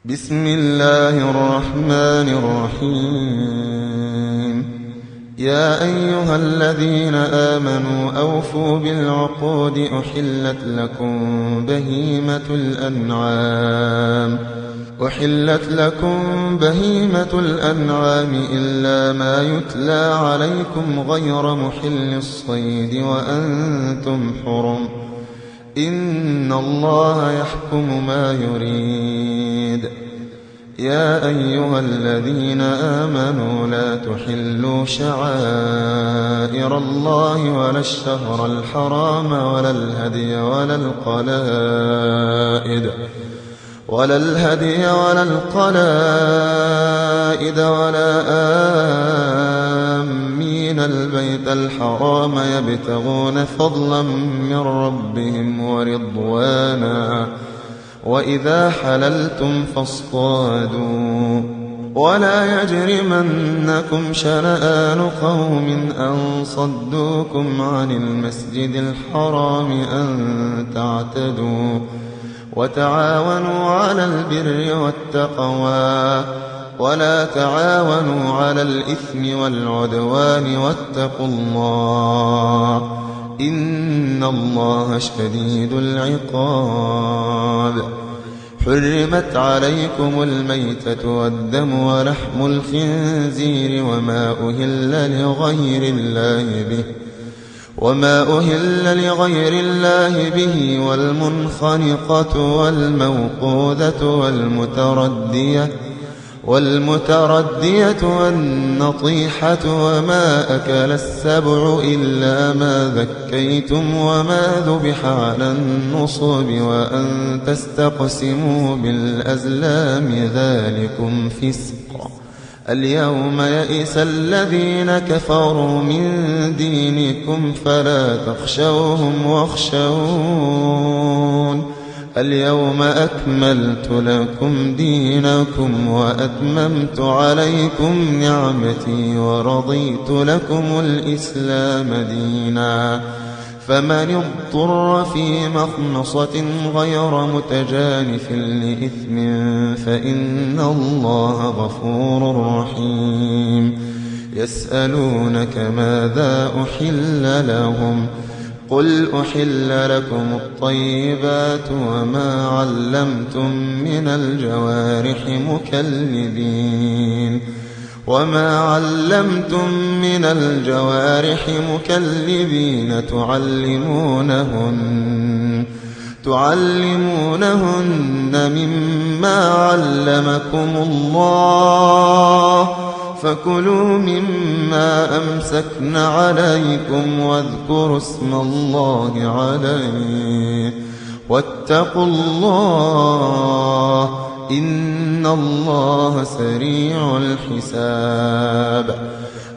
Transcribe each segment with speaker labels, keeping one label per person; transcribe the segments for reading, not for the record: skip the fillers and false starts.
Speaker 1: بسم الله الرحمن الرحيم. يا أيها الذين آمنوا أوفوا بالعقود أحلت لكم بهيمة الأنعام إلا ما يتلى عليكم غير محل الصيد وأنتم حرم، إن الله يحكم ما يريد. يا أيها الذين آمنوا لا تحلوا شعائر الله ولا الشهر الحرام ولا الهدي ولا القلائد ولا آمين البيت الحرام يبتغون فضلا من ربهم ورضوانا، وإذا حللتم فاصطادوا، ولا يجرمنكم شنآن قوم أن صدوكم عن المسجد الحرام أن تعتدوا، وتعاونوا على البر والتقوى ولا تعاونوا على الإثم والعدوان، واتقوا الله إن الله شديد العقاب. حرمت عليكم الميتة والدم ولحم الخنزير وما أهل لغير الله به والمنخنقة والموقوذة والمتردية والنطيحة وما أكل السبع إلا ما ذكيتم وما ذبح على النصب وأن تستقسموا بالأزلام ذلكم فسق. اليوم يئس الذين كفروا من دينكم فلا تخشوهم واخشون. اليوم أكملت لكم دينكم وأتممت عليكم نعمتي ورضيت لكم الإسلام دينا، فمن اضطر في مخمصة غير متجانف لإثم فإن الله غفور رحيم. يسألونك ماذا أحل لهم، قل أحل لكم الطيبات وما علمتم من الجوارح مكلبين تعلمونهن مما علمكم الله، فكلوا مما أمسكن عليكم واذكروا اسم الله عليه، واتقوا الله إن الله سريع الحساب.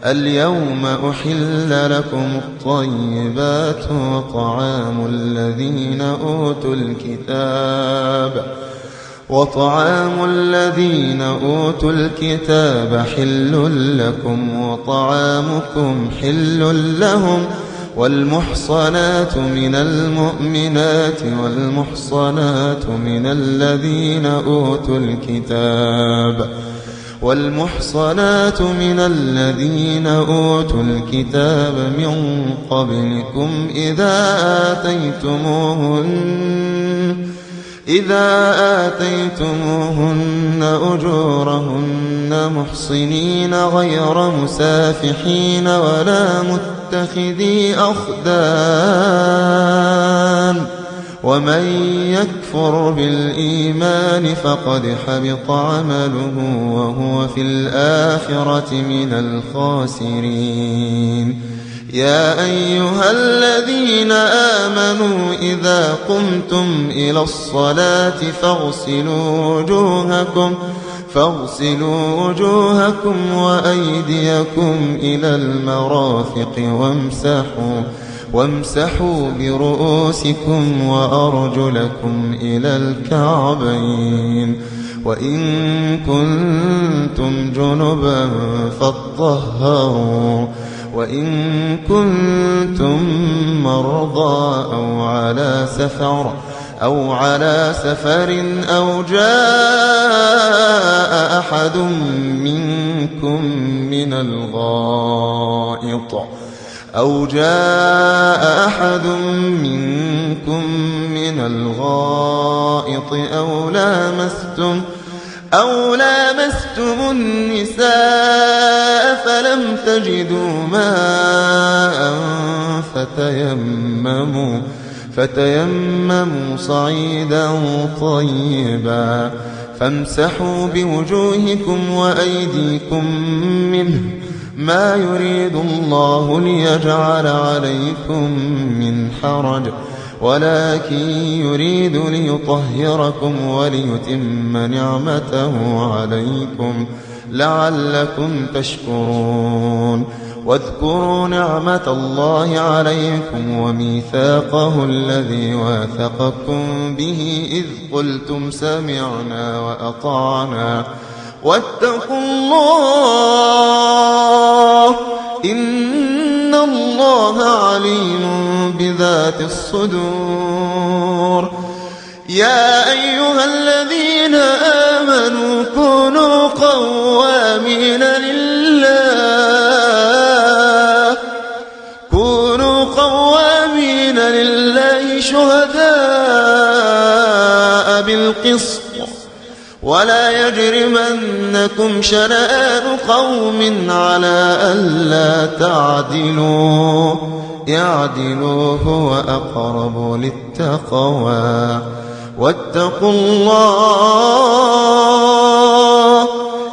Speaker 1: اليوم أحل لكم الطيبات وطعام الذين أوتوا الكتاب حل لكم وطعامكم حل لهم، والمحصنات من المؤمنات والمحصنات من الذين أوتوا الكتاب من قبلكم إذا آتيتموهن أجورهن محصنين غير مسافحين ولا متخذي أخدان، ومن يكفر بالإيمان فقد حبط عمله وهو في الآخرة من الخاسرين. يا أيها الذين آمنوا إذا قمتم إلى الصلاة فاغسلوا وجوهكم وأيديكم إلى المرافق وامسحوا برؤوسكم وأرجلكم إلى الكعبين، وإن كنتم جنبا فاطهروا، وإن كنتم مرضى أو على سفر أو على سفر أو جاء أحد منكم من الغائط أو لامستم النساء فلم تجدوا ماء فتيمموا صعيدا طيبا فامسحوا بوجوهكم وأيديكم منه ما يريد الله ليجعل عليكم من حرج ولكن يريد ليطهركم وليتم نعمته عليكم لعلكم تشكرون. واذكروا نعمة الله عليكم وميثاقه الذي واثقكم به إذ قلتم سمعنا وأطعنا واتقوا الله إن الله عليم بذات الصدور. يا أيها الذين آمنوا كونوا قوامين لله شهداء بالقسط ولا يجرمنكم شنآن قوم على ألا تعدلوا اعدلوا هو أقرب للتقوى واتقوا الله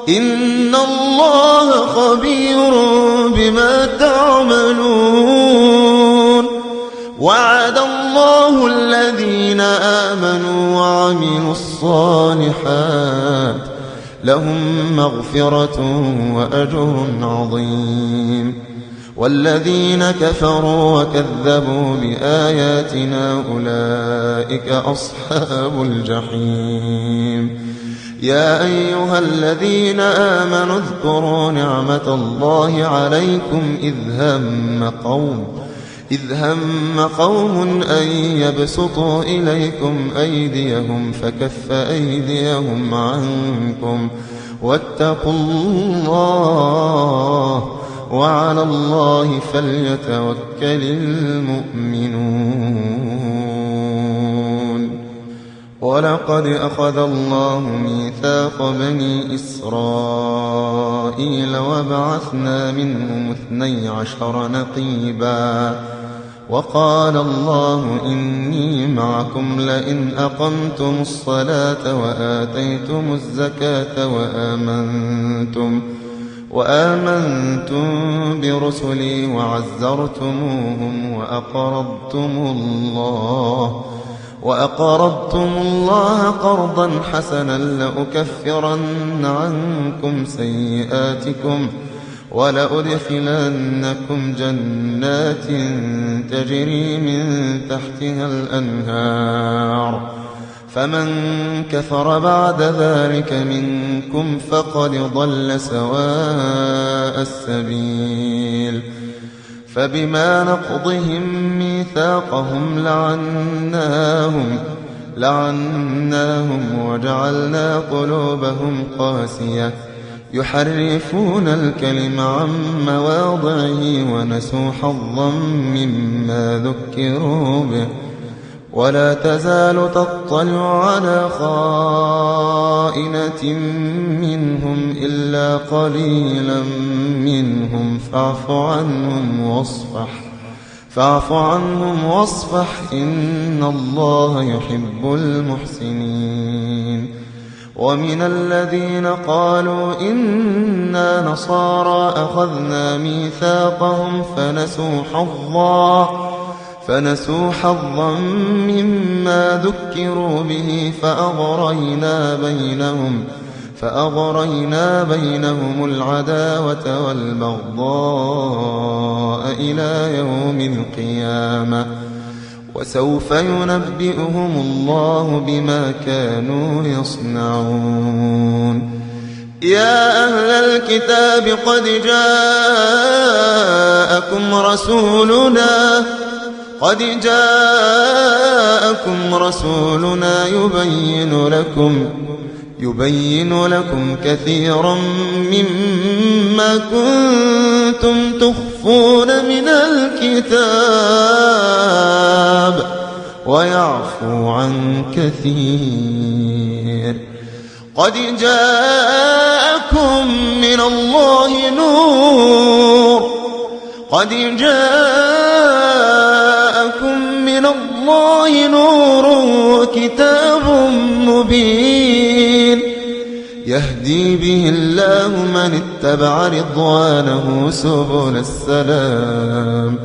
Speaker 1: إن الله خبير بما تعملون. وعد الله الذين آمنوا وعملوا الصالحات لهم مغفرة وأجر عظيم. والذين كفروا وكذبوا بآياتنا أولئك أصحاب الجحيم. يا أيها الذين آمنوا اذكروا نعمة الله عليكم إذ هم قوم أن يبسطوا إليكم أيديهم فكف أيديهم عنكم واتقوا الله وعلى الله فليتوكل المؤمنون. ولقد أخذ الله ميثاق بني إسرائيل وبعثنا منهم 12 نقيبا وقال الله إني معكم لئن أقمتم الصلاة وآتيتم الزكاة وآمنتم برسلي وعزرتموهم وأقرضتم الله قرضا حسنا لأكفرن عنكم سيئاتكم ولأدخلنكم جنات تجري من تحتها الأنهار فمن كفر بعد ذلك منكم فقد ضل سواء السبيل. فبما نقضهم ميثاقهم لعناهم وجعلنا قلوبهم قاسية يحرفون الكلم عن مواضعه ونسوا حظا مما ذكروا به ولا تزال تطلع على خائنة منهم إلا قليلا منهم فاعف عنهم واصفح إن الله يحب المحسنين. ومن الذين قالوا إنا نصارى أخذنا ميثاقهم فنسوا حظا مما ذكروا به فأغرينا بينهم العداوة والبغضاء إلى يوم القيامة وسوف ينبئهم الله بما كانوا يصنعون. يا أهل الكتاب قد جاءكم قد جاءكم رسولنا يبين لكم كثيرا مما كنتم تخفون من الكتاب ويعفو عن كثير. قد جاءكم من الله نور وكتاب مبين يهدي به الله من اتبع رضوانه سبل السلام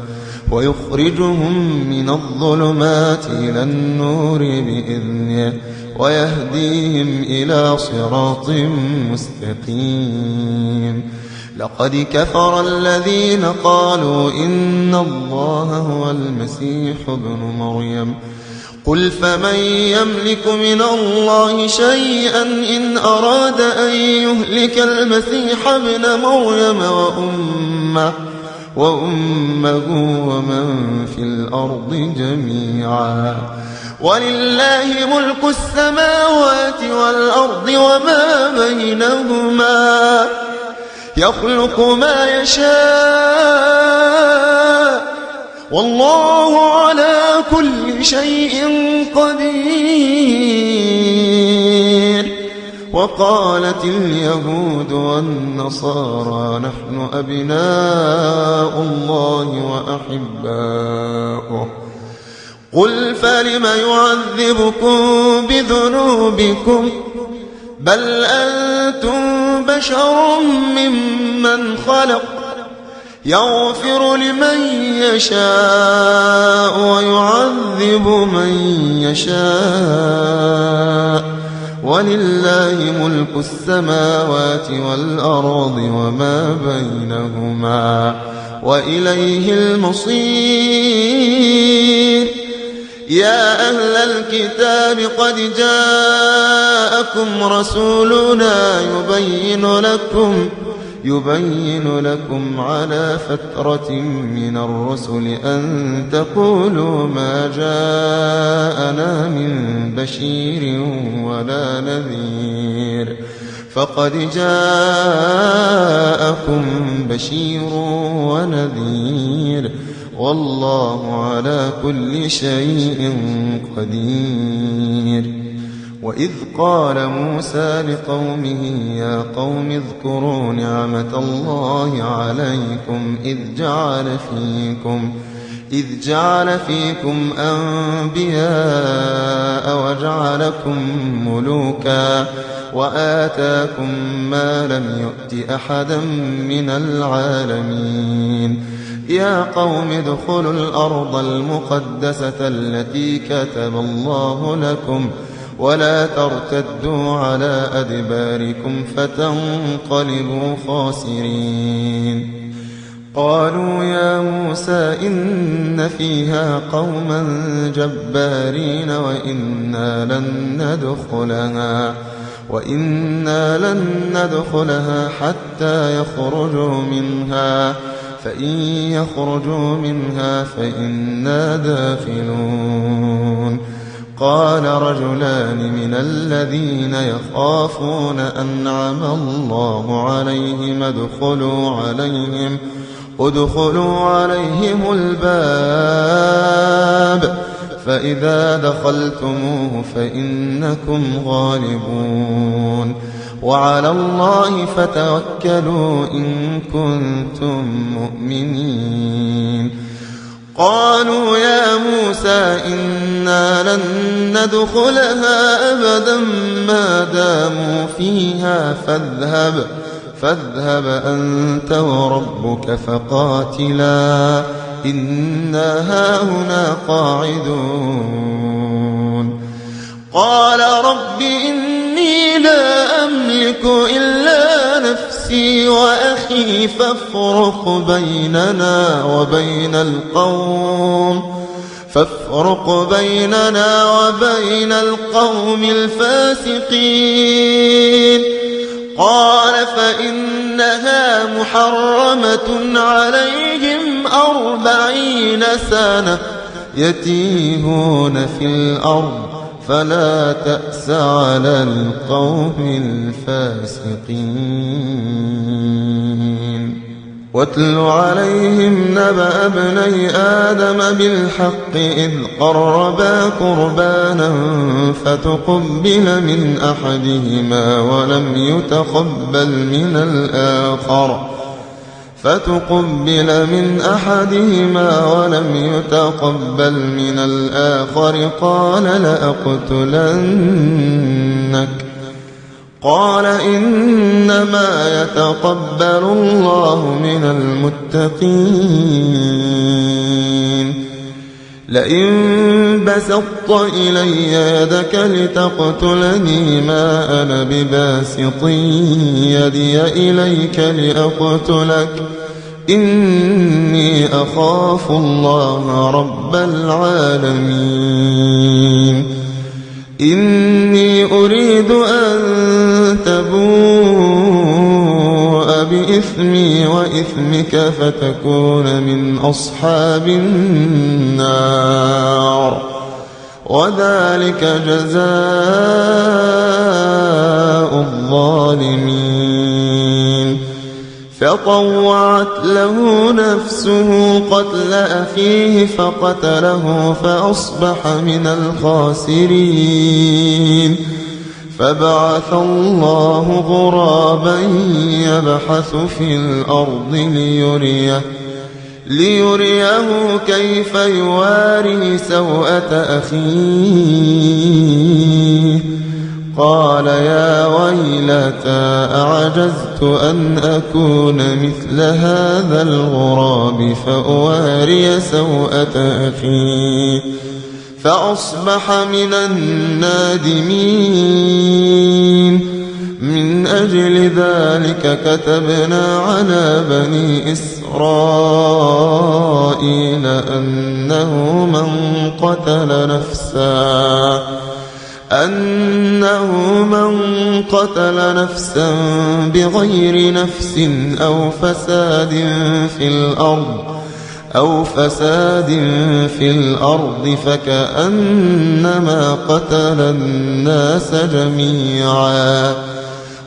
Speaker 1: ويخرجهم من الظلمات إلى النور بإذنه ويهديهم إلى صراط مستقيم. لقد كفر الذين قالوا إن الله هو المسيح ابن مريم قل فمن يملك من الله شيئا إن أراد أن يهلك المسيح ابن مريم وأمه ومن في الأرض جميعا ولله ملك السماوات والأرض وما بينهما يخلق ما يشاء والله على كل شيء قدير. وقالت اليهود والنصارى نحن أبناء الله وأحباؤه قل فلم يعذبكم بذنوبكم بل أنتم بشر ممن خلق يغفر لمن يشاء ويعذب من يشاء ولله ملك السماوات والأرض وما بينهما وإليه المصير. يا أهل الكتاب قد جاءكم رسولنا يبين لكم على فترة من الرسل أن تقولوا ما جاءنا من بشير ولا نذير فقد جاءكم بشير ونذير والله على كل شيء قدير. وإذ قال موسى لقومه يا قوم اذكروا نعمة الله عليكم إذ جعل فيكم أنبياء وجعلكم ملوكا وآتاكم ما لم يؤت أحدا من العالمين. يا قوم ادخلوا الأرض المقدسة التي كتب الله لكم ولا ترتدوا على أدباركم فتنقلبوا خاسرين. قالوا يا موسى إن فيها قوما جبارين وإنا لن ندخلها حتى يخرجوا منها فإن يخرجوا منها فإنا داخلون. قال رجلان من الذين يخافون أنعم الله عليهم ادخلوا عليهم الباب فإذا دخلتموه فإنكم غالبون وعلى الله فتوكلوا إن كنتم مؤمنين. قالوا يا موسى إنا لن ندخلها أبدا ما داموا فيها فاذهب أنت وربك فقاتلا إنا هاهنا قاعدون. قال رب إني لا أملك إلا نفسي وأخي فافرق بيننا وبين القوم الفاسقين. قال فإنها محرمة عليهم 40 سنة يتيهون في الأرض فلا تأس على القوم الفاسقين. واتل عليهم نبأ ابني آدم بالحق إذ قربا قربانا فتقبل من أحدهما ولم يتقبل من الآخر قال لأقتلنك. قال إنما يتقبل الله من المتقين. لئن بسطت إلي يدك لتقتلني ما أنا بباسط يدي إليك لأقتلك إني أخاف الله رب العالمين. إني أريد أن تبوء بإثمي وإثمك فتكون من أصحاب النار وذلك جزاء الظالمين. فطوعت له نفسه قتل أخيه فقتله فأصبح من الخاسرين. فبعث الله غرابا يبحث في الأرض ليريه كيف يواري سوءة أخيه. قال يا ويلتى أعجزت أن أكون مثل هذا الغراب فأواري سوءة أخي فأصبح من النادمين. من أجل ذلك كتبنا على بني إسرائيل أنه من قتل نفسا بغير نفس أو فساد في الأرض فكأنما قتل الناس جميعا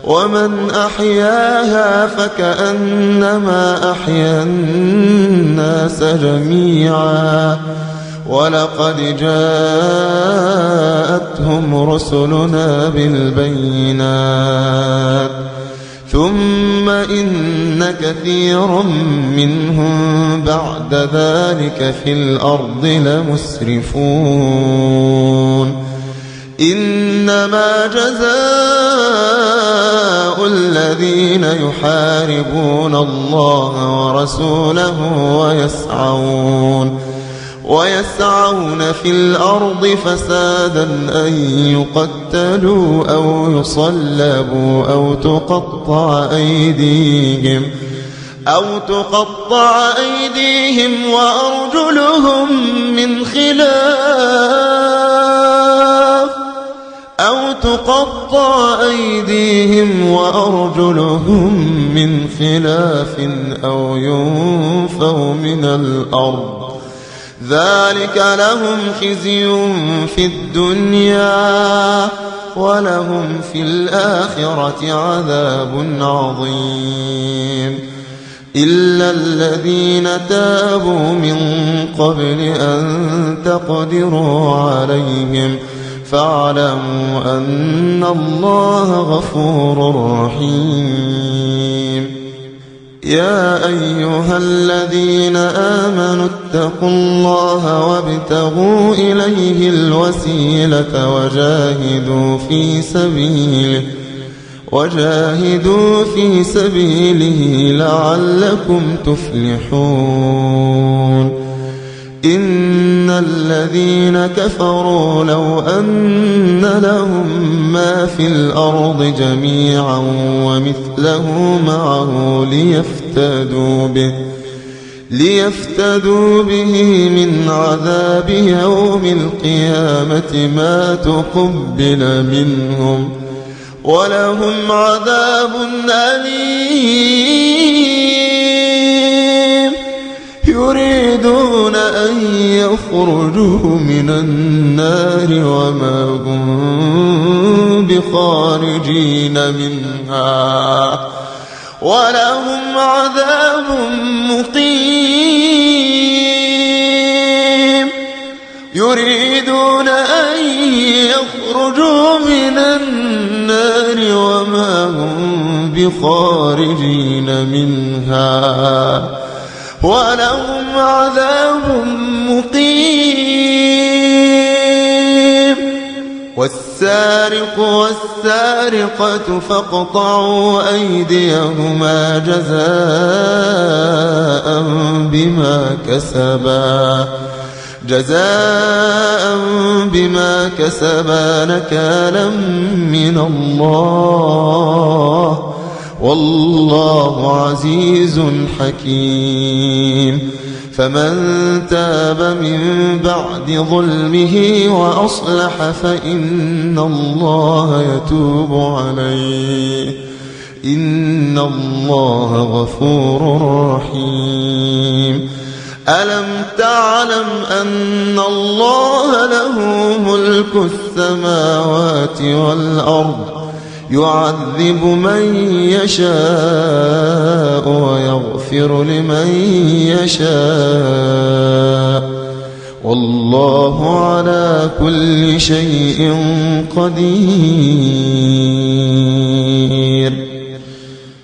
Speaker 1: ومن أحياها فكأنما أحيا الناس جميعا. ولقد جاءتهم رسلنا بالبينات ثم إن كثيرا منهم بعد ذلك في الأرض لمسرفون. إنما جزاء الذين يحاربون الله ورسوله ويسعون في الأرض فسادا أن يقتلوا أو يصلبوا أو تقطع أيديهم وأرجلهم من خلاف أو ينفوا من الأرض. ذلك لهم خزي في الدنيا ولهم في الآخرة عذاب عظيم. إلا الذين تابوا من قبل أن تقدروا عليهم فاعلموا أن الله غفور رحيم. يا أيها الذين آمنوا اتقوا الله وابتغوا إليه الوسيلة وجاهدوا في سبيله لعلكم تفلحون. إن الذين كفروا لو أن لهم ما في الأرض جميعا ومثله معه ليفتدوا به من عذاب يوم القيامة ما تقبل منهم ولهم عذاب أليم. يريدون أن يخرجوا من النار وما هم بخارجين منها ولهم عذاب مقيم. يريدون أن يخرجوا من النار وما هم بخارجين منها ولهم عذاب مقيم. والسارق والسارقة فاقطعوا أيديهما جزاء بما كسبا نكالا من الله والله عزيز حكيم. فمن تاب من بعد ظلمه وأصلح فإن الله يتوب عليه إن الله غفور رحيم. ألم تعلم أن الله له ملك السماوات والأرض يعذب من يشاء ويغفر لمن يشاء والله على كل شيء قدير.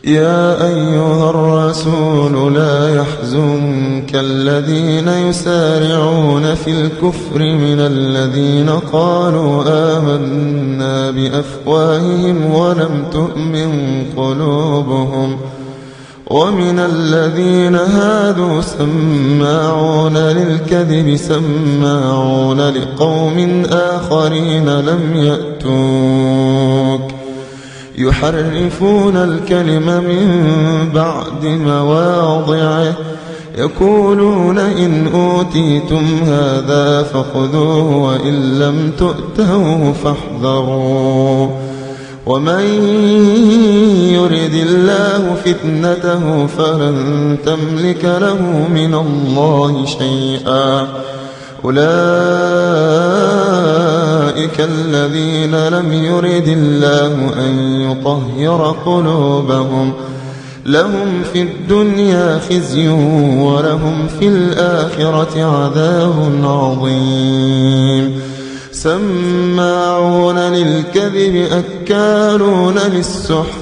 Speaker 1: يا أيها الرسول لا يحزنك الذين يسارعون في الكفر من الذين قالوا آمنا بأفواههم ولم تؤمن قلوبهم ومن الذين هادوا سماعون للكذب سماعون لقوم آخرين لم يأتوك يحرفون الكلم من بعد مواضعه يقولون إن أوتيتم هذا فخذوه وإن لم تؤتوه فاحذروا ومن يرد الله فتنته فلن تملك له من الله شيئا. أولئك الذين لم يرد الله أن يطهر قلوبهم لهم في الدنيا خزي ولهم في الآخرة عذاب عظيم. سماعون للكذب أكالون للسحت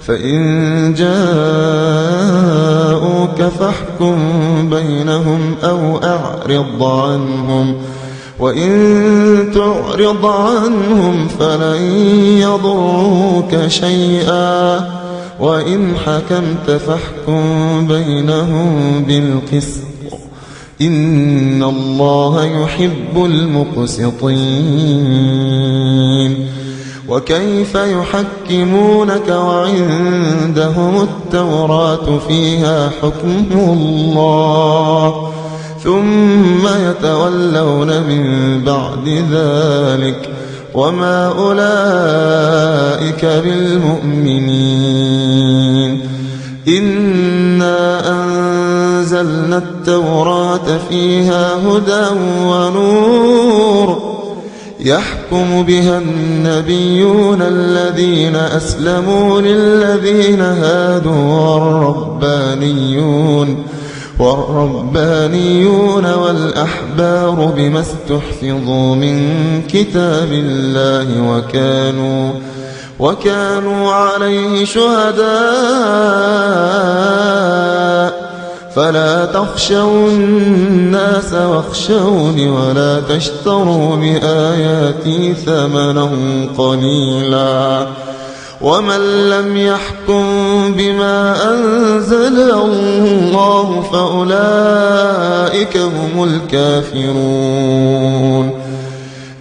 Speaker 1: فإن جاءوك فاحكم بينهم أو أعرض عنهم وإن تعرض عنهم فلن يضروك شيئا وإن حكمت فاحكم بينهم بالقسط إن الله يحب المقسطين. وكيف يحكمونك وعندهم التوراة فيها حكم الله ثم يتولون من بعد ذلك وما أولئك بالمؤمنين. إنا أنزلنا التوراة فيها هدى ونور يحكم بها النبيون الذين أسلموا للذين هادوا والربانيون والأحبار بما استحفظوا من كتاب الله وكانوا عليه شهداء فلا تخشوا الناس واخشوني ولا تشتروا بآياتي ثمنا قليلا ومن لم يحكم بما أنزل الله فأولئك هم الكافرون.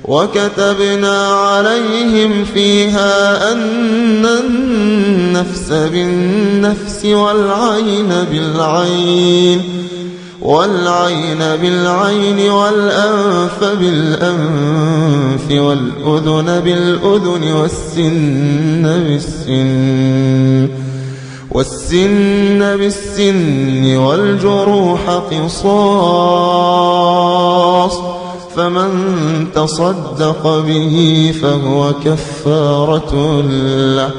Speaker 1: وكتبنا عليهم فيها أن النفس بالنفس والعين بالعين والأنف بالأنف والأذن بالأذن والسن بالسن والسن بالسن والجروح قصاص، فمن تصدق به فهو كفارة له.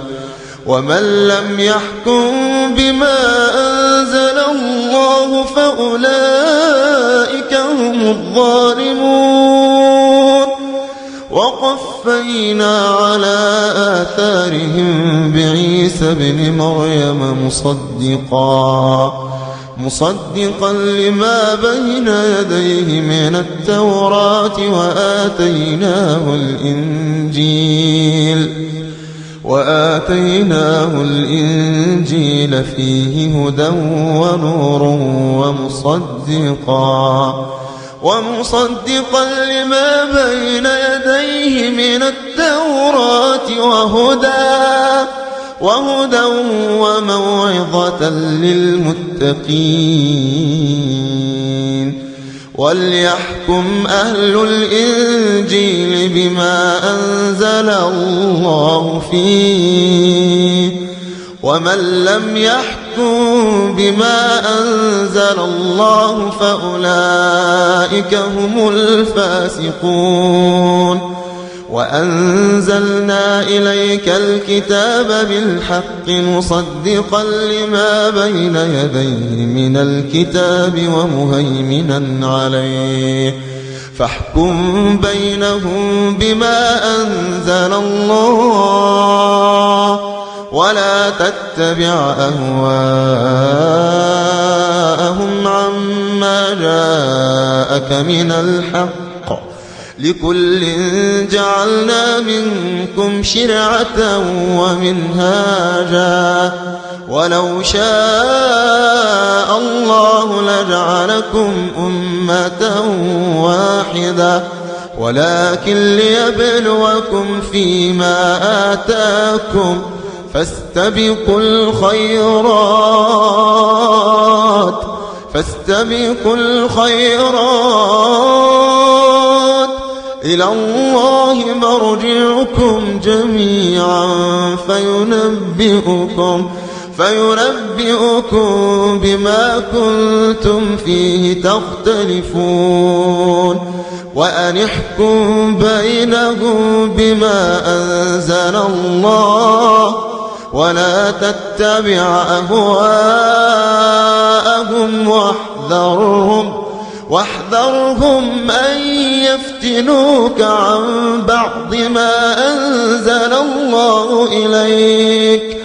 Speaker 1: ومن لم يحكم بما أنزل الله فأولئك هم الظالمون. وقفينا على آثارهم بعيسى ابن مريم مصدقا لما بين يديه من التوراة وآتيناه الإنجيل فيه هدى ونور ومصدقا لما بين يديه من التوراة وهدى وموعظة للمتقين. وليحكم أهل الإنجيل بما أنزل الله فيه، ومن لم يحكم بما أنزل الله فأولئك هم الفاسقون. وأنزلنا إليك الكتاب بالحق مصدقا لما بين يديه من الكتاب ومهيمنا عليه، فاحكم بينهم بما أنزل الله، ولا تتبع أهواءهم عما جاءك من الحق. لكل جعلنا منكم شرعة ومنهاجا، ولو شاء الله لجعلكم أمة واحدة، ولكن ليبلوكم فيما آتاكم، فاستبقوا الخيرات إلى الله مرجعكم جميعا فينبئكم بما كنتم فيه تختلفون. وأن احكم بينهم بما أنزل الله، ولا تتبع أهواءهم واحذرهم أن يفتنوك عن بعض ما أنزل الله إليك.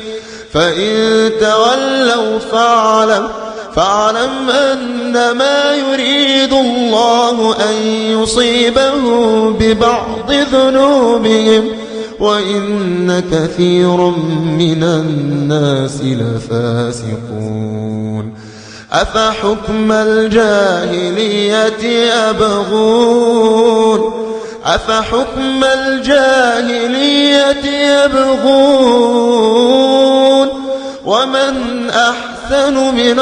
Speaker 1: فإن تولوا فاعلم أنما يريد الله أن يصيبهم ببعض ذنوبهم، وإن كثير من الناس لفاسقون. أفحكم الجاهلية يبغون ومن أحسن من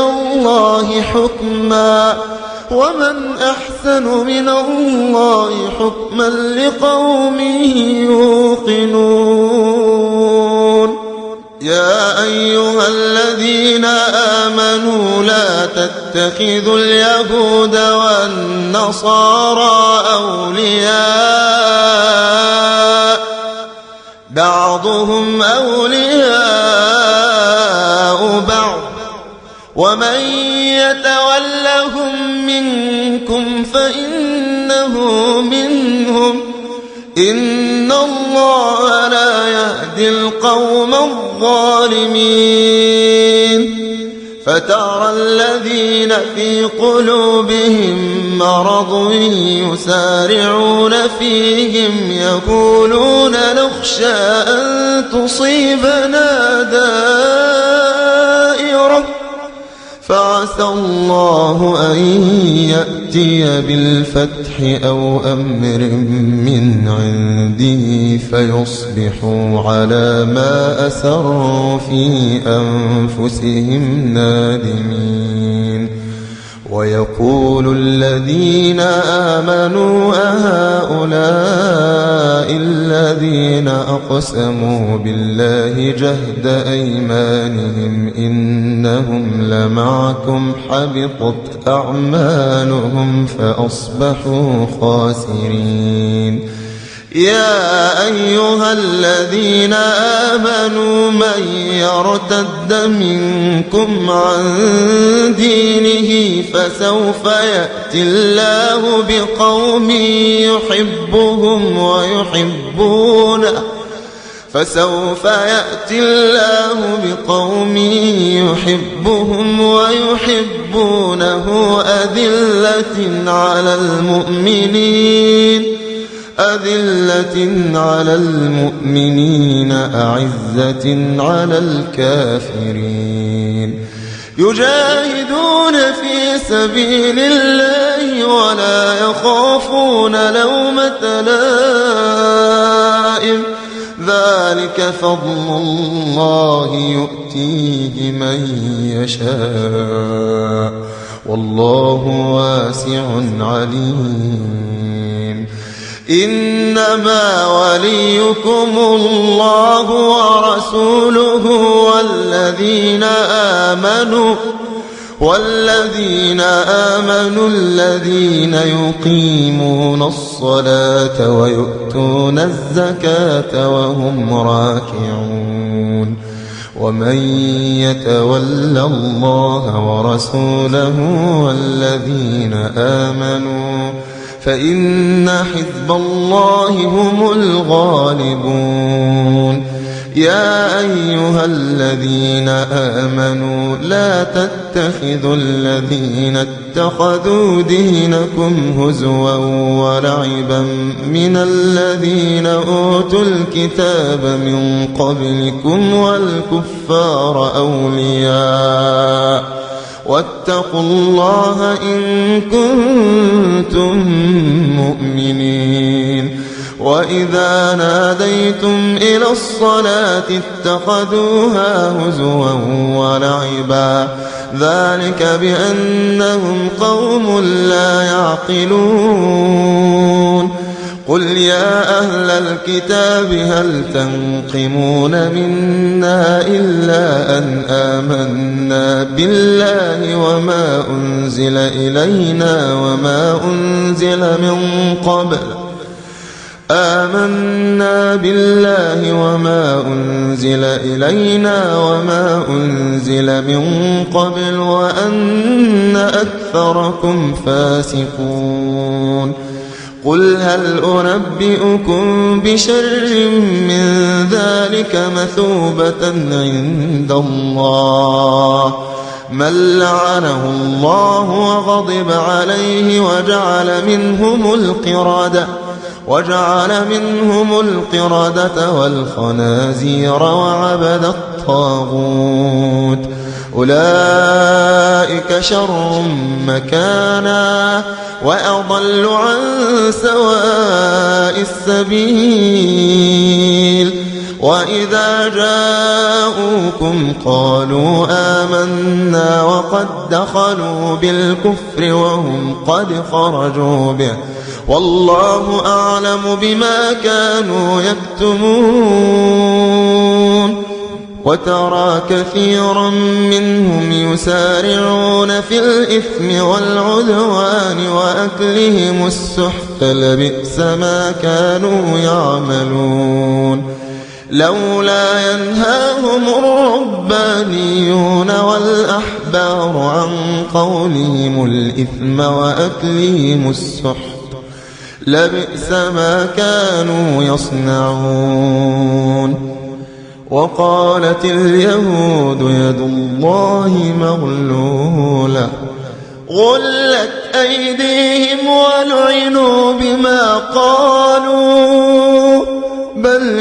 Speaker 1: الله حكما لقوم يوقنون. يا أيها الذين آمنوا لا تتخذوا اليهود والنصارى أولياء، بعضهم أولياء بعض، ومن يتولهم منكم فإنه منهم، إن الله لا يهدي القوم الظالمين. فترى الذين في قلوبهم مرض يسارعون فيهم يقولون نخشى أن تصيبنا دائرة، فعسى الله أن يأتي بالفتح أو أمر من عنده فيصبحوا على ما أسروا في أنفسهم نادمين. ويقول الذين آمنوا أهؤلاء الذين أقسموا بالله جهد أيمانهم إنهم لمعكم حبطت أعمالهم فأصبحوا خاسرين. يا أيها الذين آمنوا من يرتد منكم عن دينه فسوف يأتي الله بقوم يحبهم ويحبونه أذلة على المؤمنين أعزة على الكافرين يجاهدون في سبيل الله ولا يخافون لومة لائم ذلك فضل الله يؤتيه من يشاء والله واسع عليم. إنما وليكم الله ورسوله والذين آمنوا الذين يقيمون الصلاة ويؤتون الزكاة وهم راكعون. ومن يتول الله ورسوله والذين آمنوا فإن حزب الله هم الغالبون. يا أيها الذين آمنوا لا تتخذوا الذين اتخذوا دينكم هزوا ولعبا من الذين أوتوا الكتاب من قبلكم والكفار أولياء واتقوا الله إن كنتم مؤمنين. وإذا ناديتم إلى الصلاة اتخذوها هزوا ولعبا ذلك بأنهم قوم لا يعقلون. قل يا أهل الكتاب هل تنقمون منا إلا أن آمنا بالله وما أنزل إلينا وما أنزل من قبل وأن أكثركم فاسقون. قل هل أنبئكم بشر من ذلك مثوبة عند الله من لعنه الله وغضب عليه وجعل منهم القردة والخنازير وعبد الطاغوت أولئك شر مكانا وأضل عن سواء السبيل. وإذا جاءوكم قالوا آمنا وقد دخلوا بالكفر وهم قد خرجوا به والله أعلم بما كانوا يكتمون. وترى كثيرا منهم يسارعون في الإثم والعدوان وأكلهم السحت لبئس ما كانوا يعملون. لولا ينهاهم الربانيون والأحبار عن قولهم الإثم وأكلهم السحت لبئس ما كانوا يصنعون. وقالت اليهود يد الله مغلولة غلت أيديهم ولعنوا بما قالوا بل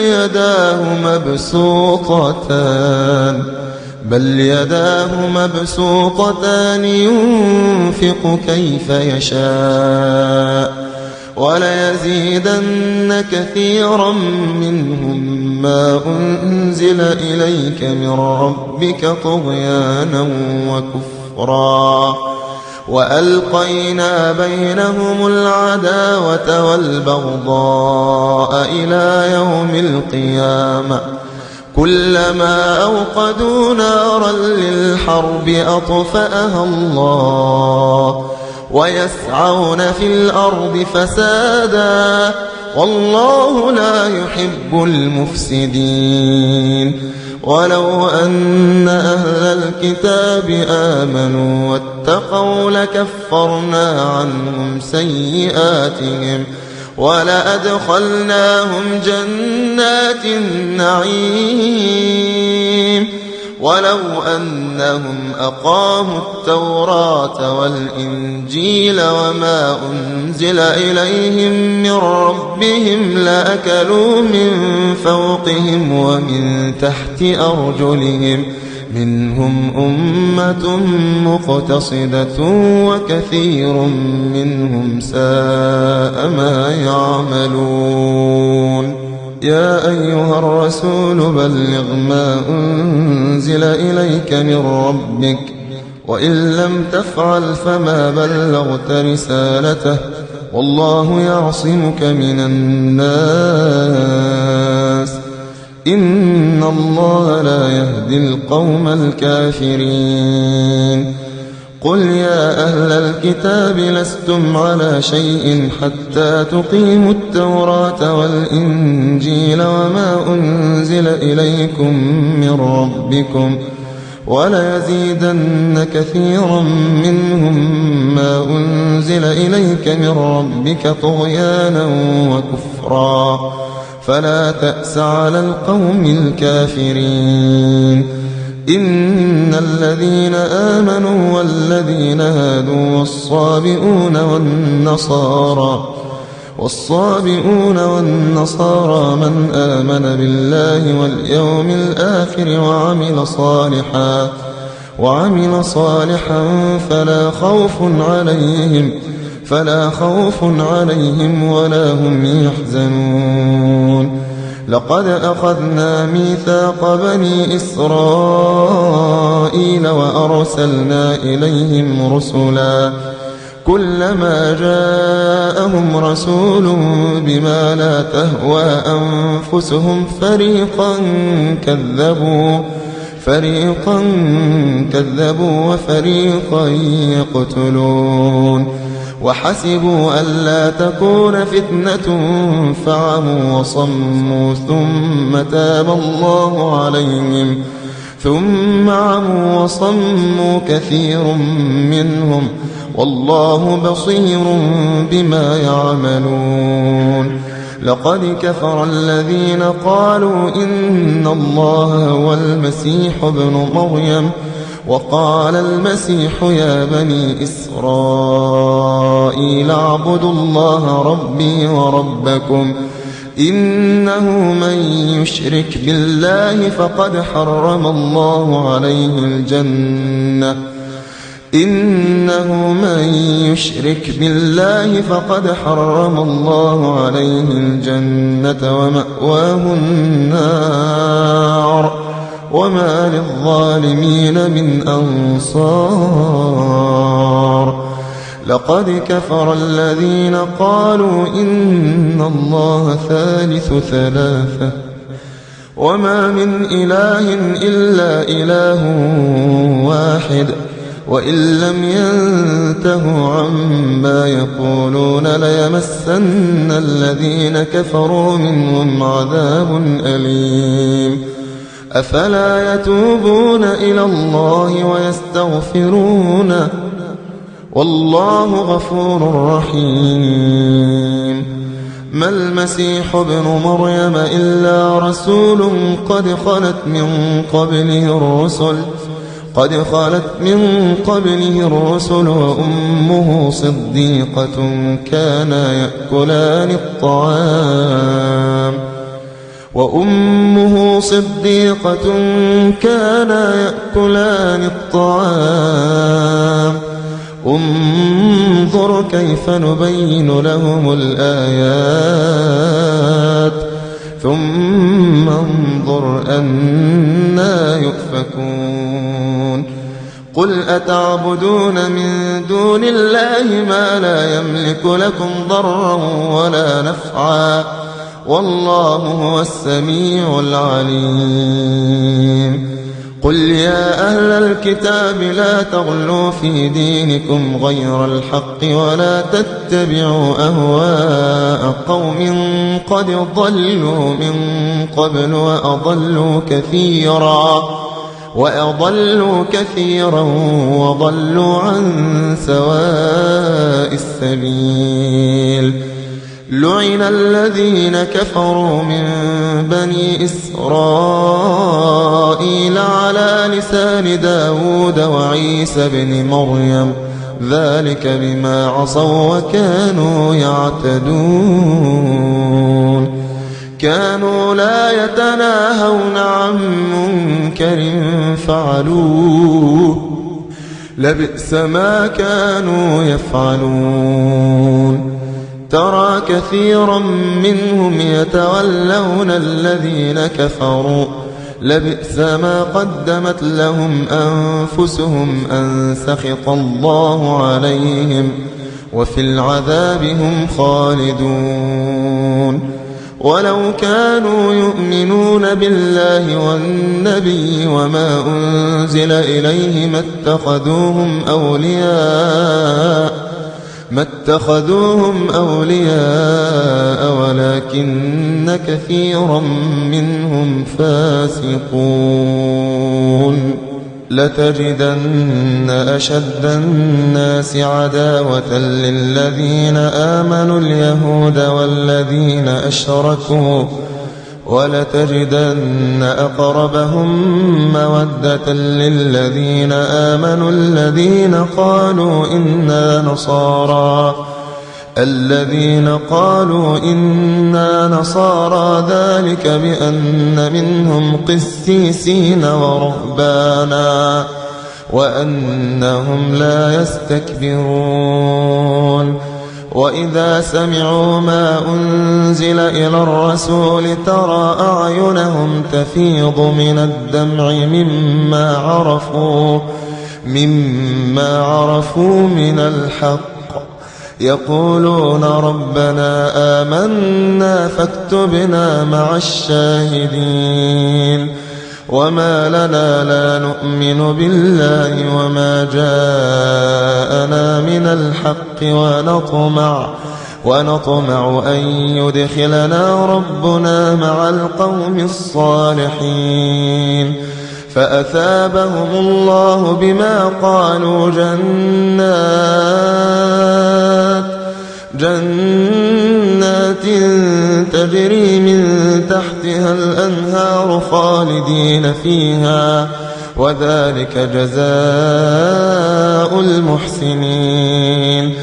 Speaker 1: يداه مبسوطتان ينفق كيف يشاء وليزيدن كثيرا منهم ما أنزل إليك من ربك طغيانا وكفرا وألقينا بينهم العداوة والبغضاء إلى يوم القيامة كلما أوقدوا نارا للحرب أطفأها الله ويسعون في الأرض فسادا والله لا يحب المفسدين ولو أن أهل الكتاب آمنوا واتقوا لكفرنا عنهم سيئاتهم ولأدخلناهم جنات النعيم ولو أنهم أقاموا التوراة والإنجيل وما أنزل إليهم من ربهم لأكلوا من فوقهم ومن تحت أرجلهم منهم أمة مقتصدة وكثير منهم ساء ما يعملون يا أيها الرسول بلغ ما أنزل إليك من ربك وإن لم تفعل فما بلغت رسالته والله يعصمك من الناس إن الله لا يهدي القوم الكافرين قل يا أهل الكتاب لستم على شيء حتى تقيموا التوراة والإنجيل وما أنزل إليكم من ربكم وليزيدن كثيرا منهم ما أنزل إليك من ربك طغيانا وكفرا فلا تأس على القوم الكافرين إن الذين آمنوا والذين هادوا والصابئون والنصارى من آمن بالله واليوم الآخر وعمل صالحا فلا خوف عليهم ولا هم يحزنون لقد أخذنا ميثاق بني إسرائيل وأرسلنا إليهم رسلا كلما جاءهم رسول بما لا تهوى أنفسهم فريقا كذبوا وفريقا يقتلون وحسبوا ألا تكون فتنة فعموا وصموا ثم عموا وصموا كثير منهم والله بصير بما يعملون لقد كفر الذين قالوا إن الله هو المسيح ابن مريم وقال المسيح يا بني إسرائيل اعبدوا الله ربي وربكم إنه من يشرك بالله فقد حرم الله عليه الجنة ومأواه النار وما للظالمين من أنصار لقد كفر الذين قالوا إن الله ثالث ثلاثة وما من إله إلا إله واحد وإن لم ينتهوا عما يقولون ليمسن الذين كفروا منهم عذاب أليم أفلا يتوبون إلى الله ويستغفرونه والله غفور رحيم ما المسيح ابن مريم إلا رسول قد خلت من قبله الرسل وأمه صديقة كانا يأكلان الطعام انظر كيف نبين لهم الآيات ثم انظر أنا يؤفكون قل أتعبدون من دون الله ما لا يملك لكم ضرا ولا نفعا والله هو السميع العليم قل يا أهل الكتاب لا تغلوا في دينكم غير الحق ولا تتبعوا أهواء قوم قد ضلوا من قبل وأضلوا كثيرا وضلوا عن سواء السبيل لعن الذين كفروا من بني إسرائيل على لسان داود وعيسى بن مريم ذلك بما عصوا وكانوا يعتدون كانوا لا يتناهون عن منكر فعلوه لبئس ما كانوا يفعلون ترى كثيرا منهم يتولون الذين كفروا لبئس ما قدمت لهم أنفسهم أن سخط الله عليهم وفي العذاب هم خالدون ولو كانوا يؤمنون بالله والنبي وما أنزل إليه ما اتخذوهم أولياء ولكن كثيرا منهم فاسقون لتجدن أشد الناس عداوة للذين آمنوا اليهود والذين أشركوا ولتجدن أقربهم مودة للذين آمنوا الذين قالوا إنا نصارى ذلك بأن منهم قسيسين ورهبانا وأنهم لا يستكبرون وإذا سمعوا ما أنزل إلى الرسول ترى أعينهم تفيض من الدمع مما عرفوا من الحق يقولون ربنا آمنا فاكتبنا مع الشاهدين وما لنا لا نؤمن بالله وما جاءنا من الحق ونطمع أن يدخلنا ربنا مع القوم الصالحين فأثابهم الله بما قالوا جنات تجري من تحتها الأنهار خالدين فيها وذلك جزاء المحسنين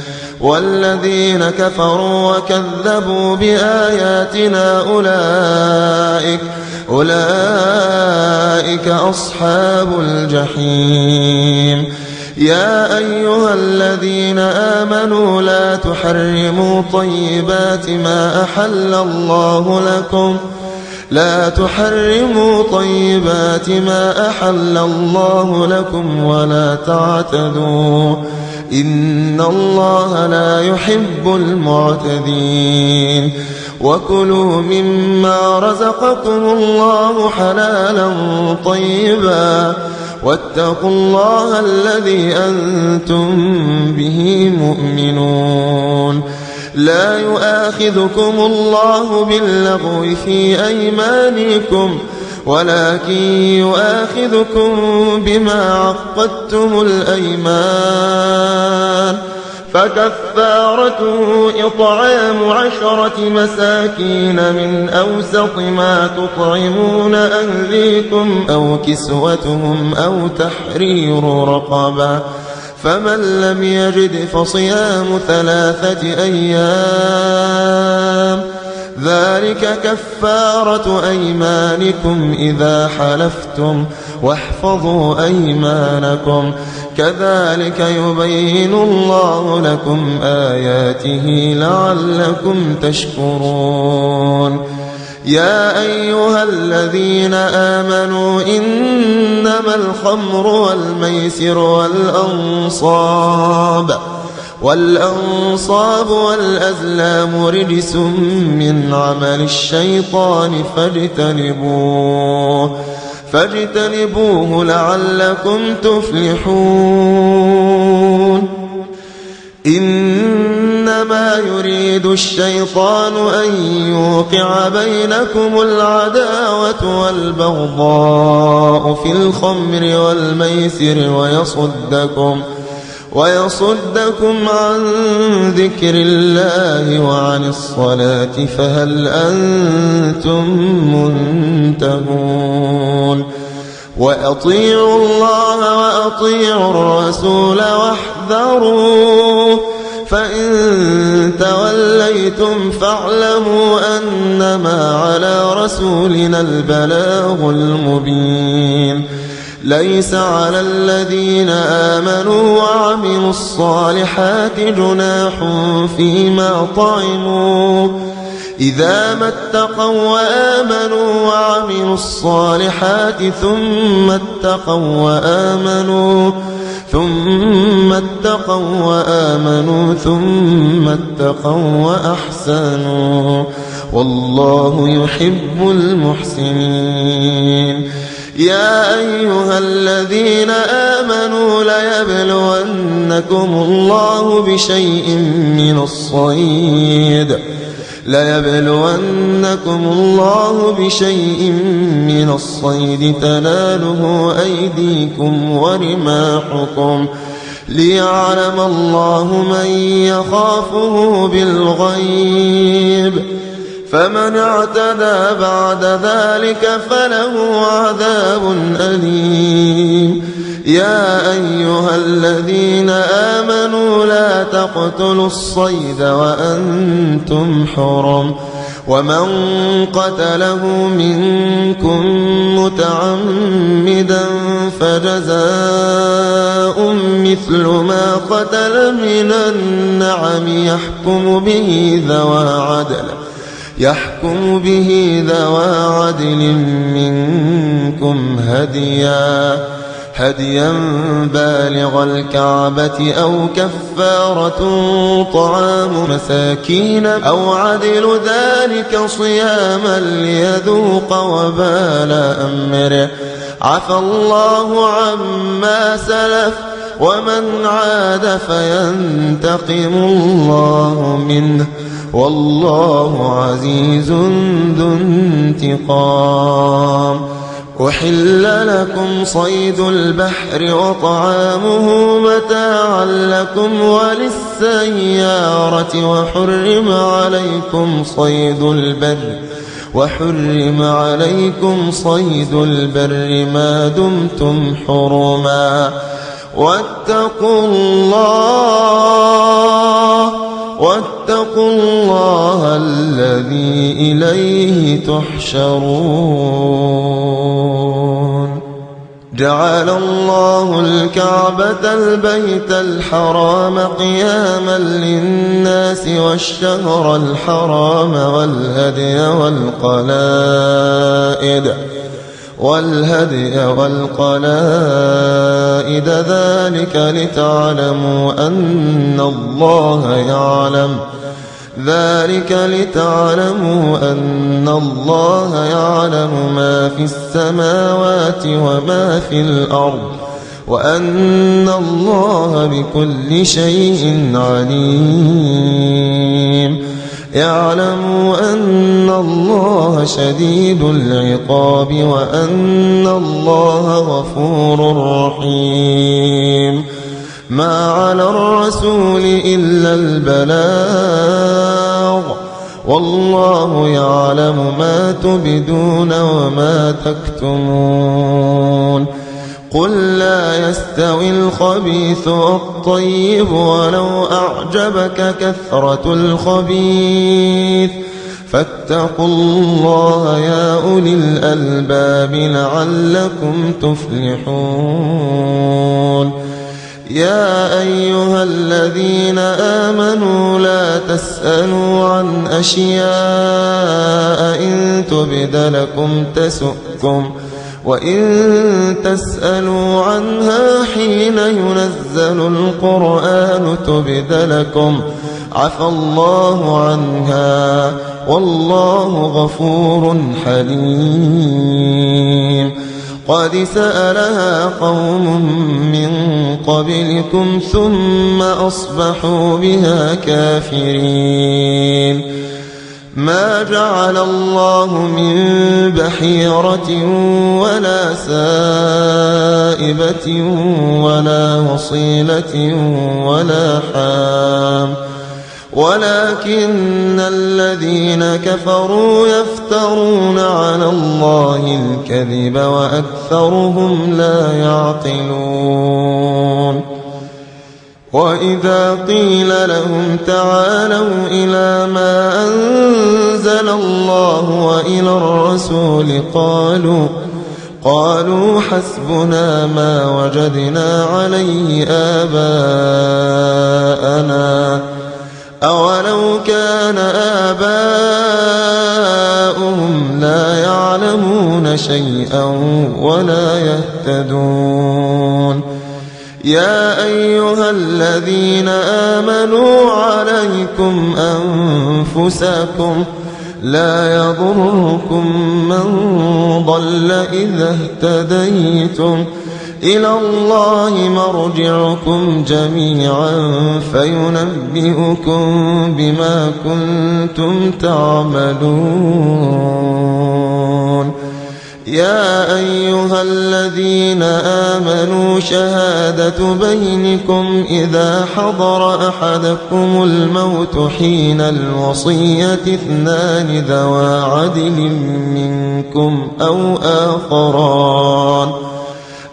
Speaker 1: والذين كفروا وكذبوا بآياتنا أولئك أصحاب الجحيم يا أيها الذين آمنوا لا تحرموا طيبات ما أحل الله لكم ولا تعتدوا إن الله لا يحب المعتدين وكلوا مما رزقكم الله حلالا طيبا واتقوا الله الذي أنتم به مؤمنون لا يؤاخذكم الله باللغو في أيمانكم ولكن يؤاخذكم بما عقدتم الأيمان فكفارته إطعام 10 مساكين من أوسط ما تطعمون أهليكم أو كسوتهم أو تحرير رقبة فمن لم يجد فصيام 3 أيام ذلك كفارة أيمانكم إذا حلفتم واحفظوا أيمانكم كذلك يبين الله لكم آياته لعلكم تشكرون يا أيها الذين آمنوا إنما الخمر والميسر والأنصاب والأزلام رجس من عمل الشيطان فاجتنبوه لعلكم تفلحون إنما يريد الشيطان أن يوقع بينكم العداوة والبغضاء في الخمر والميسر ويصدكم عن ذكر الله وعن الصلاة فهل أنتم منتهون وأطيعوا الله وأطيعوا الرسول واحذروا فإن توليتم فاعلموا أنما على رسولنا البلاغ المبين ليس على الذين آمنوا وعملوا الصالحات جناح فيما طعموا إذا ما اتقوا وآمنوا وعملوا الصالحات ثم اتقوا وآمنوا ثم اتقوا وأحسنوا والله يحب المحسنين يا أيها الذين آمنوا ليبلونكم الله بشيء من الصيد تناله أيديكم ورماحكم ليعلم الله من يخافه بالغيب فمن اعتدى بعد ذلك فله عذاب أليم يا أيها الذين آمنوا لا تقتلوا الصيد وأنتم حرم ومن قتله منكم متعمدا فجزاء مثل ما قتل من النعم يحكم به ذوى عدل منكم هديا بالغ الكعبة أو كفارة طعام مساكين أو عدل ذلك صياما ليذوق وبال أمره عفى الله عما سلف ومن عاد فينتقم الله منه والله عزيز ذو انتقام أحل لكم صيد البحر وطعامه متاعا لكم وللسيارة وحرم عليكم صيد البر ما دمتم حرما واتقوا الله الذي إليه تحشرون جعل الله الكعبة البيت الحرام قياما للناس والشهر الحرام والهدي والقلائد ذلك لتعلموا أن الله يعلم ما في السماوات وما في الأرض وأن الله بكل شيء عليم اعلموا أن الله شديد العقاب وأن الله غفور رحيم ما على الرسول إلا البلاغ والله يعلم ما تبدون وما تكتمون قل لا يستوي الخبيث والطيب ولو أعجبك كثرة الخبيث فاتقوا الله يا أولي الألباب لعلكم تفلحون يا أيها الذين آمنوا لا تسألوا عن أشياء إن تبد لكم تسؤكم وإن تسألوا عنها حين ينزل القرآن تبد لكم عفى الله عنها والله غفور حليم. قد سألها قوم من قبلكم ثم أصبحوا بها كافرين. ما جعل الله من بحيرة ولا سائبة ولا وصيلة ولا حام ولكن الذين كفروا يفترون على الله الكذب وأكثرهم لا يعقلون. وإذا قيل لهم تعالوا إلى ما أنزل الله وإلى الرسول قالوا حسبنا ما وجدنا عليه آباءنا أولو كان آباؤهم لا يعلمون شيئا ولا يهتدون. يا أيها الذين آمنوا عليكم أنفسكم لا يضركم من ضل إذا اهتديتم إلى الله مرجعكم جميعا فينبئكم بما كنتم تعملون. يا أيها الذين آمنوا شهادة بينكم إذا حضر أحدكم الموت حين الوصية اثنان ذوى عدل منكم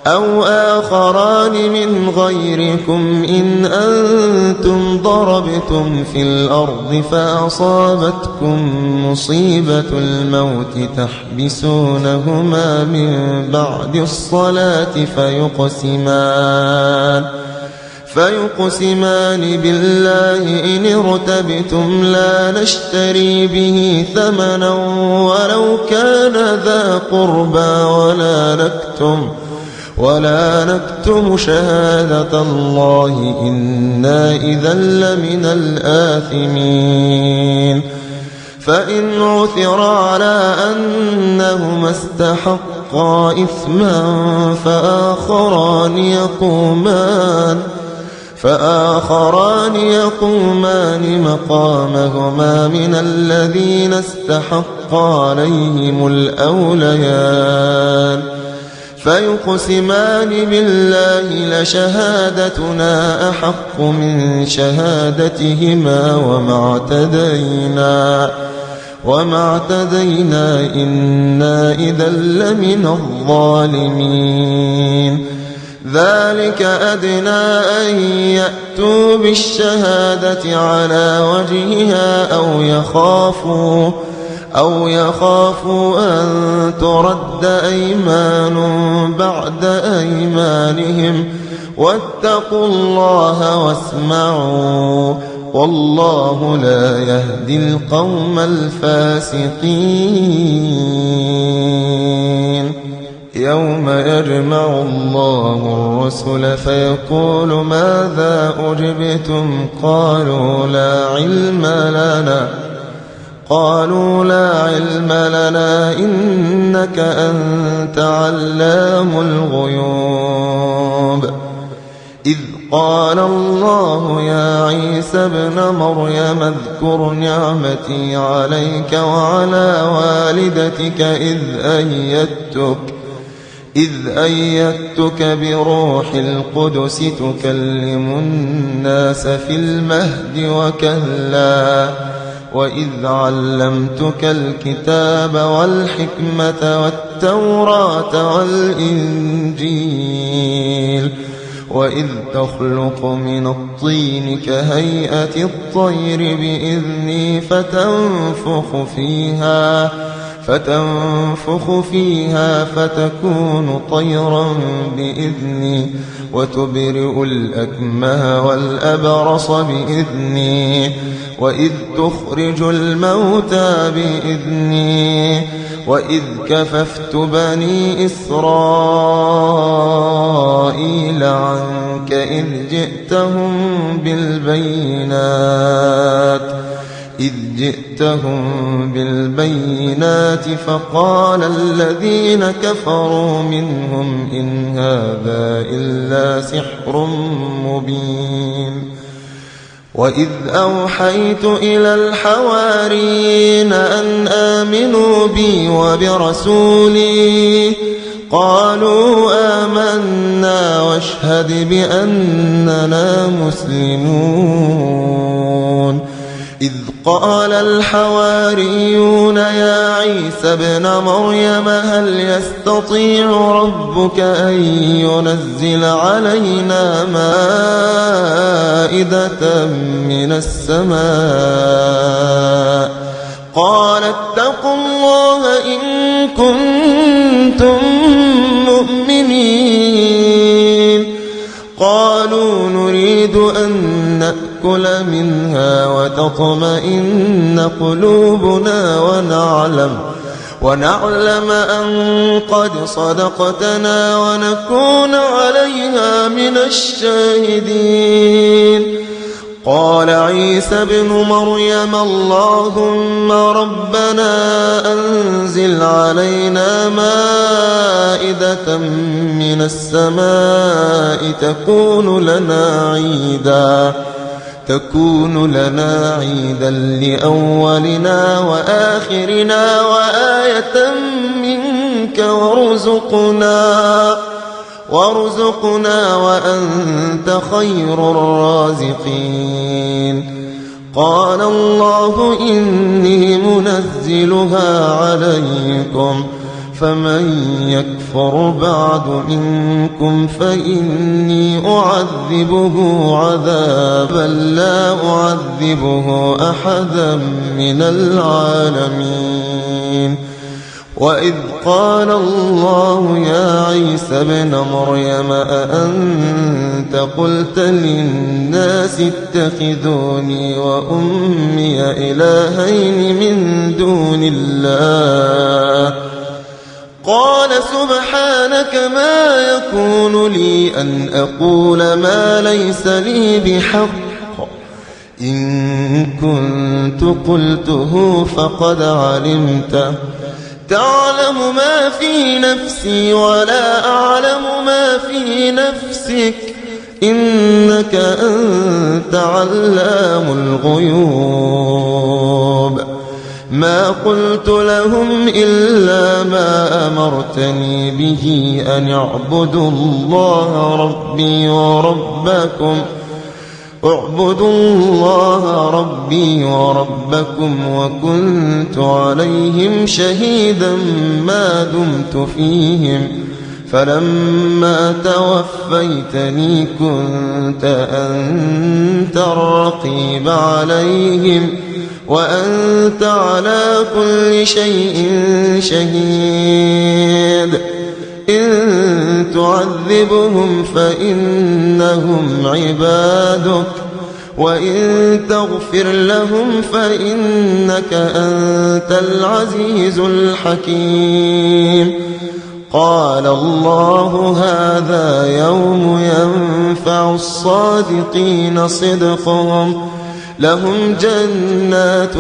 Speaker 1: أو آخران من غيركم إن أنتم ضربتم في الأرض فأصابتكم مصيبة الموت تحبسونهما من بعد الصلاة فيقسمان بالله إن ارتبتم لا نشتري به ثمنا ولو كان ذا قربى ولا نكتم شهادة الله إنا إذا لمن الآثمين. فإن عثر على أنهما استحقا إثما فآخران يقومان مقامهما من الذين استحق عليهم الأوليان فيقسمان بالله لشهادتنا أحق من شهادتهما وما اعتدينا إنا إذا لمن الظالمين. ذلك أدنى أن يأتوا بالشهادة على وجهها أو يخافوا أن ترد أيمان بعد أيمانهم واتقوا الله واسمعوا والله لا يهدي القوم الفاسقين. يوم يجمع الله الرسل فيقول ماذا أجبتم قالوا لا علم لنا إنك أنت علام الغيوب. إذ قال الله يا عيسى ابن مريم اذكر نعمتي عليك وعلى والدتك إذ أيدتك بروح القدس تكلم الناس في المهد وكهلا وإذ علمتك الكتاب والحكمة والتوراة والإنجيل وإذ تخلق من الطين كهيئة الطير بإذني فتنفخ فيها فتكون طيرا بإذني وتبرئ الأكمه والأبرص بإذني وإذ تخرج الموتى بإذني وإذ كففت بني إسرائيل عنك إذ جئتهم بالبينات فقال الذين كفروا منهم إن هذا إلا سحر مبين وإذ أوحيت إلى الحواريين أن آمنوا بي وبرسولي قالوا آمنا واشهد بأننا مسلمون إذ قال الحواريون يا عيسى ابن مريم هل يستطيع ربك أن ينزل علينا مائدة من السماء قال اتقوا الله إن كنتم مؤمنين قالوا نريد أن نأكل منها وتطمئن قلوبنا ونعلم أن قد صدقتنا ونكون عليها من الشاهدين قال عيسى ابن مريم اللهم ربنا أنزل علينا مائدة من السماء تكون لنا عيدا لأولنا وآخرنا وآية منك وارزقنا وأنت خير الرازقين قال الله إني منزلها عليكم فمن يكفر بعد منكم فإني أعذبه عذابا لا أعذبه أحدا من العالمين وإذ قال الله يا عيسى ابن مريم أأنت قلت للناس اتخذوني وأمي إلهين من دون الله قال سبحانك ما يكون لي أن أقول ما ليس لي بحق إن كنت قلته فقد علمته تعلم ما في نفسي ولا أعلم ما في نفسك إنك أنت علام الغيوب ما قلت لهم إلا ما أمرتني به أن اعبدوا الله ربي وربكم وكنت عليهم شهيدا ما دمت فيهم فلما توفيتني كنت أنت الرقيب عليهم وأنت على كل شيء شهيد إن تعذبهم فإنهم عبادك وإن تغفر لهم فإنك أنت العزيز الحكيم قال الله هذا يوم ينفع الصادقين صدقهم لهم جنات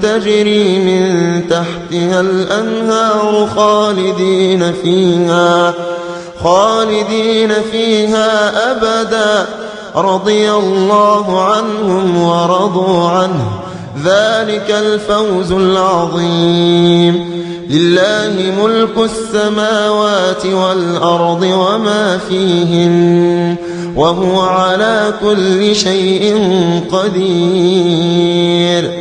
Speaker 1: تجري من تحتها الأنهار خالدين فيها أبدا رضي الله عنهم ورضوا عنه ذلك الفوز العظيم لله ملك السماوات والأرض وما فيهن وهو على كل شيء قدير